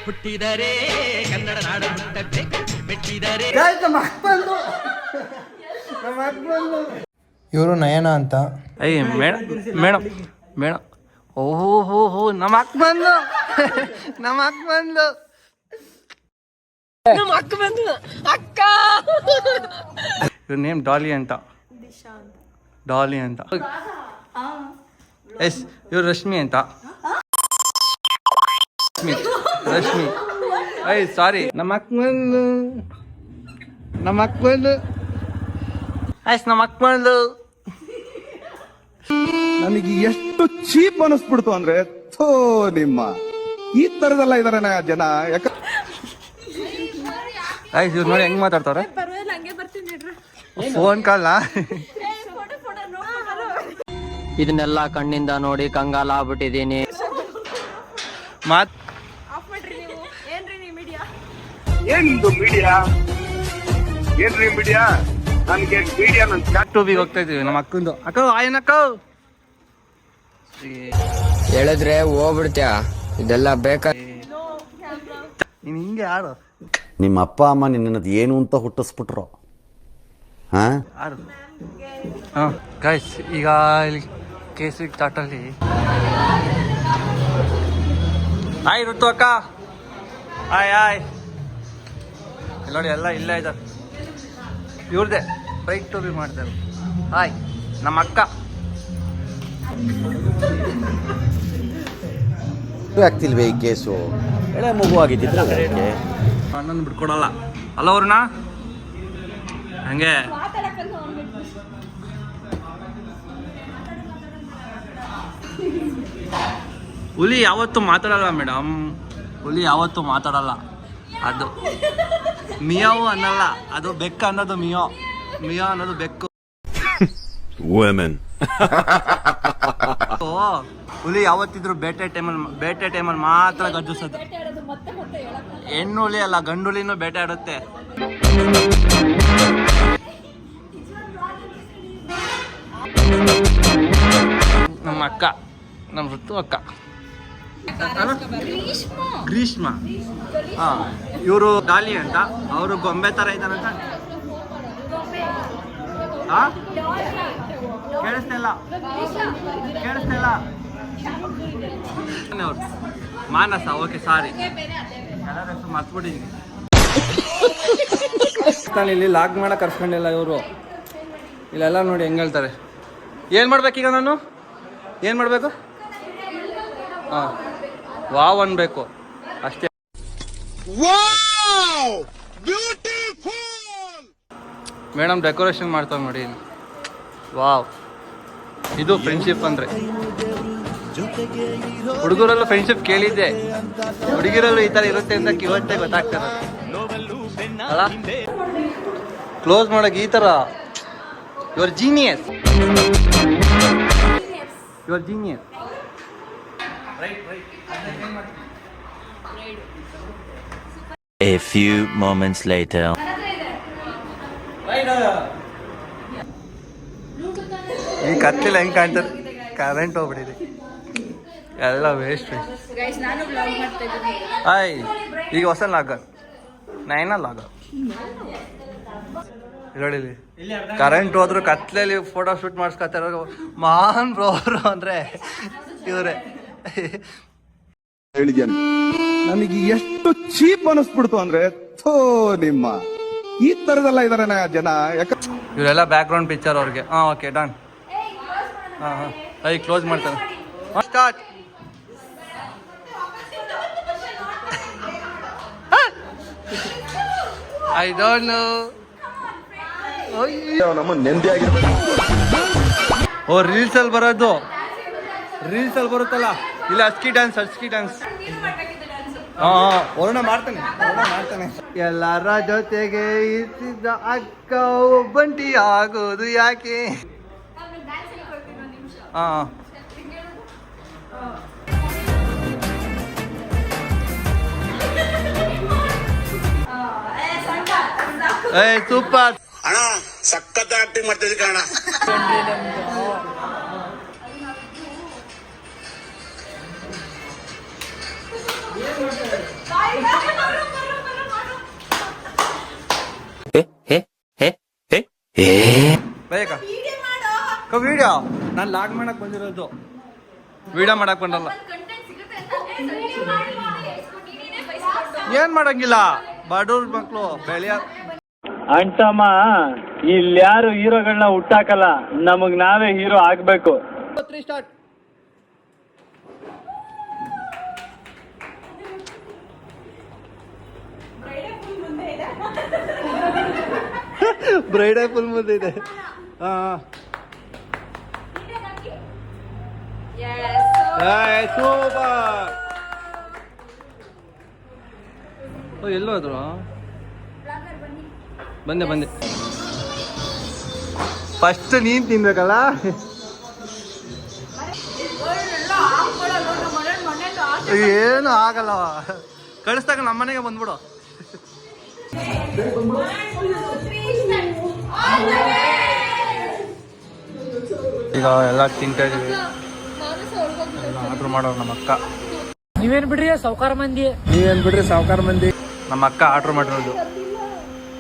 ಹುಟ್ಟಿದರೆ ಕನ್ನಡ ನಾಡು ಹುಟ್ಟಬೇಕು ಮೆಟ್ಟಿದರೆ. ಇವರು ನಯನ ಅಂತ. ಅಯ್ಯ ಮೇಡಮ್ ಮೇಡಮ್ ಮೇಡಮ್ ಓಹೋ ಹೋ ಹೋ ನಮ್ಮ ಅಕ್ಕ ಬಂದು ನಮ್ಮ ಅಕ್ಕ ಬಂದು ನಮ್ಮ ಅಕ್ಕ ಬಂದು ಅಕ್ಕ. ಇವ್ರ ನೇಮ್ ಡಾಲಿ ಅಂತ. ಡಾಲಿ ಅಂತ. ಎಸ್ ಇವ್ರು ರಶ್ಮಿ ಅಂತ. ರಶ್ಮಿ ಅಯ್ಯ ಸಾರಿ ನಮ್ಮ ಅಕ್ಕ ಬಂದು ನಮ್ಮ ಅಕ್ಕ ಬಂದು ಆಯ್ತು ನಮ್ಮ ಅಕ್ಕ ಬಂದು. ನನಗೆ ಎಷ್ಟು ಚೀಪ್ ಅನಿಸ್ಬಿಡ್ತು ಅಂದ್ರೆ ಥೋ ನಿಮ್ಮ ಈ ತರದೆಲ್ಲ ಇದಾರೆ ಜನ. ಯಾಕ ಆಯ್ತು ಇವ್ರು ನೋಡಿ ಹೆಂಗ್ ಮಾತಾಡ್ತಾವ್ರೆ. ಫೋನ್ ಕಾಲ್ ಇದನ್ನೆಲ್ಲ ಕಣ್ಣಿಂದ ನೋಡಿ ಕಂಗಾಲ ಆಗ್ಬಿಟ್ಟಿದೀನಿ. ಮಾತ್ ಏನಿದು ಮೀಡಿಯಾ ಏನ್ರಿ ಮೀಡಿಯಾ ನನ್ಗೆ ಮೀಡಿಯಾ ನನ್ನ ಟೂಬಿಗೆ ಹೋಗ್ತಾ ಇದೀವಿ ನಮ್ಮ ಅಕ್ಕಂದು. ಅಕ್ಕ ಆಯನಕ್ಕ ಹೇಳಿದ್ರೆ ಹೋಗ್ಬಿಡ್ತ್ಯಾ ಇದೆಲ್ಲ ಬೇಕಾ? ನೀನ್ ಹಿಂಗೆ ಆಡು. ನಿಮ್ಮ ಅಪ್ಪ ಅಮ್ಮ ನಿನ್ನದು ಏನು ಅಂತ ಹುಟ್ಟಿಸ್ಬಿಟ್ರು. ಹಾಂ ಗೈಸ್ ಈಗ ಇಲ್ಲಿ ಕೇಸರಿ ಚಾಟಲ್ಲಿ ಹಾಯ್ ಋತು ಅಕ್ಕ. Hi hi. ನೋಡಿ ಎಲ್ಲ ಇಲ್ಲೇ ಇದ್ದಾರೆ. ಇವ್ರದೇ ಬೈಕ್ ಟೂಬಿ ಮಾಡ್ತಾರೆ. ಹಾಯ್ ನಮ್ಮ ಅಕ್ಕ. ಆಗ್ತಿಲ್ವೇ ಈ ಕೇಸು? ಎಳೆ ಮಗು ಆಗಿದ್ದಿದ್ರೆ ಅಣ್ಣನ ಬಿಟ್ಕೊಡಲ್ಲ ಅಲ್ಲ ಅವ್ರನ್ನ ಹಂಗೆ. ಹುಲಿ ಯಾವತ್ತೂ ಮಾತಾಡಲ್ಲ ಮೇಡಮ್. ಹುಲಿ ಯಾವತ್ತೂ ಮಾತಾಡಲ್ಲ. ಅದು ಮಿಯಾವು ಅನ್ನಲ್ಲ, ಅದು ಬೆಕ್ಕ ಅನ್ನೋದು ಮಿಯೋ. ಮಿಯೋ ಅನ್ನೋದು ಬೆಕ್ಕು. ಹುಲಿ ಯಾವತ್ತಿದ್ರು ಬೇಟೆ ಟೈಮಲ್ಲಿ ಮಾತ್ರ ಗರ್ಜಿಸೋದು. ಹೆಣ್ಣು ಹುಲಿ ಅಲ್ಲ, ಗಂಡು ಹುಲಿನೂ ಬೇಟೆ ಆಡುತ್ತೆ. ನಮ್ಮ ಅಕ್ಕ, ನಮ್ಮ ಋತು ಅಕ್ಕ. ಗ್ರೀಷ್ಮ. ಹಾ ಇವರು ಡಾಲಿ ಅಂತ. ಅವರು ಗೊಂಬೆ ತರ ಇದ್ದಾರಂತ. ಕೇಳಿಸ್ತಿಲ್ಲ ಅವ್ರು ಮಾನಸ. Okay sorry ಮರ್ತ್ಬಿಟ್ಟಿದ್ದೀನಿ. ನಾನು ಇಲ್ಲಿ ಲಾಗ್ ಮಾಡಕ್ಕೆ ಕರ್ಸ್ಕೊಂಡಿಲ್ಲ ಇವರು. ಇಲ್ಲೆಲ್ಲ ನೋಡಿ ಹೆಂಗೆ ಹೇಳ್ತಾರೆ. ಏನು ಮಾಡ್ಬೇಕೀಗ ನಾನು? ಏನು ಮಾಡಬೇಕು? ಹಾಂ ವಾವ್ ಅನ್ಬೇಕು ಅಷ್ಟೇ. ಮೇಡಮ್ ಡೆಕೋರೇಷನ್ ಮಾಡ್ತಾವೆ ನೋಡಿ. ವಾವ್, ಇದು ಫ್ರೆಂಡ್ಶಿಪ್ ಅಂದರೆ. ಹುಡುಗರಲ್ಲೂ ಫ್ರೆಂಡ್ಶಿಪ್ ಕೇಳಿದ್ದೆ, ಹುಡುಗಿರಲ್ಲೂ ಈ ಥರ ಇರುತ್ತೆ ಅಂತ ಇವತ್ತೇ ಗೊತ್ತಾಗ್ತದೆ ಅಲ್ಲ. ಕ್ಲೋಸ್ ಮಾಡೋಕೆ ಈ ಥರ. Your genius. A few moments later. ಈ ಕತ್ತಲೆಲ್ಲ ಹೆಂಗೆ ಕಾಣ್ತಾರೆ? ಕರೆಂಟ್ ಹೋಗ್ಬಿಟ್ಟಿದೆ, ಎಲ್ಲ ವೇಸ್ಟ್. ಹಾಯ್, ಈಗ ಹೊಸ ಲಾಗರ್ ನೈನ ಲಾಗರ್ ನೋಡಿ. ಕರೆಂಟ್ ಹೋದ್ರು ಕತ್ಲೆಯಲ್ಲಿ ಫೋಟೋ ಶೂಟ್ ಮಾಡಿಸ್ಕೊತಾರ ಮಹಾನ್ ಬ್ರೋರು ಅಂದರೆ ಇವರೇ. ಹೇಳಿದ್ಯಾನೆ ನನಗೆ ಎಷ್ಟು ಚೀಪ್ ಅನಿಸ್ಬಿಡ್ತು ಅಂದ್ರೆ ಥೋ ನಿಮ್ಮ ಈ ತರದೆಲ್ಲ ಇದಾರೆ ಜನ. ಯಾಕ ಇವರೆಲ್ಲ ಬ್ಯಾಕ್ ಗ್ರೌಂಡ್ ಪಿಕ್ಚರ್ ಅವ್ರಿಗೆ. ಹಾಂ ಓಕೆ ಡನ್. ಹಾಂ ಐ ಕ್ಲೋಸ್ ಮಾಡ್ತಾರೆ. ಸ್ಟಾರ್ಟ್. I don't know. ನಮ್ಮ ನೆಮ್ಮದಿ ಆಗಿರ್ಬೇಕು. ಓ ರೀಲ್ಸಲ್ಲಿ ಬರೋದು, ರೀಲ್ಸಲ್ಲಿ ಬರುತ್ತಲ್ಲ. ಇಲ್ಲ ಅಸ್ಕಿ ಡ್ಯಾನ್ಸ್. ಹಾಂ ವರುಣ ಮಾಡ್ತಾನೆ. ಎಲ್ಲರ ಜೊತೆಗೆ ಇರ್ತಿದ್ದ ಅಕ್ಕ ಒಬ್ಬಂಟಿ ಆಗೋದು ಯಾಕೆ? ಹಾಂ ಏ ಸೂಪರ್ ಅಣ್ಣ, ಸಖತ್ ಆಕ್ಟಿಂಗ್ ಮಾಡ್ತಿದ್ದೆ ಕಣ. ಇದೆಯಾ? ನಾನು ಲಾಗ್ ಮಾಡಕ್ ಬಂದಿರೋದು, ವಿಡಿಯೋ ಮಾಡಕ್ ಬಂದಲ್ಲ. ಏನ್ ಮಾಡಂಗಿಲ್ಲ, ಬಡವ್ರ ಮಕ್ಳು ಬೆಳೆಯ. ಅಂಟಮ್ಮ ಇಲ್ಯಾರು ಹೀರೋಗಳನ್ನ ಹುಟ್ಟಾಕಲ್ಲ, ನಮಗ್ ನಾವೇ ಹೀರೋ ಆಗ್ಬೇಕು. ಸ್ಟಾರ್ಟ್. ಬ್ರೈಡ್ ಫುಲ್ ಮುಂದೆ ಇದೆ. ಹಾ ಸೂಪರ್. ಎಲ್ಲೋ ಆದ್ರು ಬಂದೆ. ಫಸ್ಟ್ ನೀನ್ ತಿನ್ಬೇಕಲ್ಲ. ಏನು ಆಗಲ್ಲ, ಕಳಿಸ್ದಾಗ ನಮ್ಮನೆಗೆ ಬಂದ್ಬಿಡು. ಈಗ ಎಲ್ಲ ತಿಂತಾ ಇದೀವಿ. ಆರ್ಡ್ರ್ ಮಾಡೋರು ನಮ್ಮ ಅಕ್ಕ. ನೀವೇನ್ ಬಿಡ್ರಿ ಸಾವ್ಕಾರ ಮಂದಿ. ನಮ್ಮ ಅಕ್ಕ ಆರ್ಡ್ರ್ ಮಾಡಿರೋದು.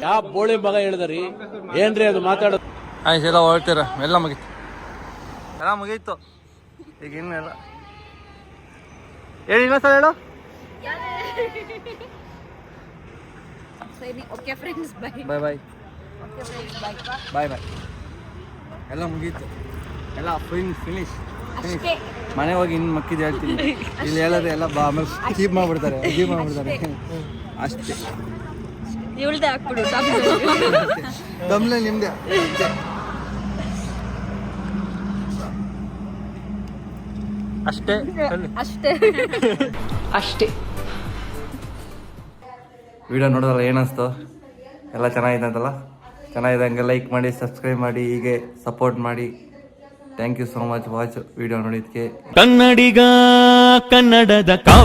ಯಾವ ಬೋಳಿ ಮಗ ಹೇಳಿದ್ರಿ ಏನ್ರಿ ಅದು ಮಾತಾಡೋದು? ಆಯ್ತು, ಎಲ್ಲ ಹೊರಡ್ತೀರ, ಎಲ್ಲ ಮುಗೀತು. ಈಗ ಇನ್ನೆಲ್ಲ ಹೇಳಿ, ಇನ್ನೊಂದ್ಸಲ ಹೇಳು. ಬಾಯ್. ಎಲ್ಲ ಮುಗೀತು, ಎಲ್ಲ ಫಿನಿಶ್. ಮನೆಗೆ ಹೋಗಿ ಇನ್ನು ಮಕ್ಕಿದ್ದು ಹೇಳ್ತೀನಿ. ಇಲ್ಲಿ ಹೇಳಿದ್ರೆ ಎಲ್ಲ ಆಮೇಲೆ ಕೀಪ್ ಮಾಡ್ಬಿಡ್ತಾರೆ ಅಷ್ಟೇ. ದಮ್ಲೆ ನಿಮ್ದೆ ಅಷ್ಟೇ. ವಿಡಿಯೋ ನೋಡಿದ್ರಲ್ಲ, ಏನಿಸ್ತು? ಎಲ್ಲ ಚೆನ್ನಾಗಿದೆ ಅಂತಲ್ಲ? ಚೆನ್ನಾಗಿದೆ, ಹಂಗೆ ಲೈಕ್ ಮಾಡಿ, ಸಬ್ಸ್ಕ್ರೈಬ್ ಮಾಡಿ, ಹೀಗೆ ಸಪೋರ್ಟ್ ಮಾಡಿ. Thank you so much watch video ನೋಡಿದ್ದಕ್ಕೆ. ಕನ್ನಡಿಗ ಕನ್ನಡದ ಕಾವ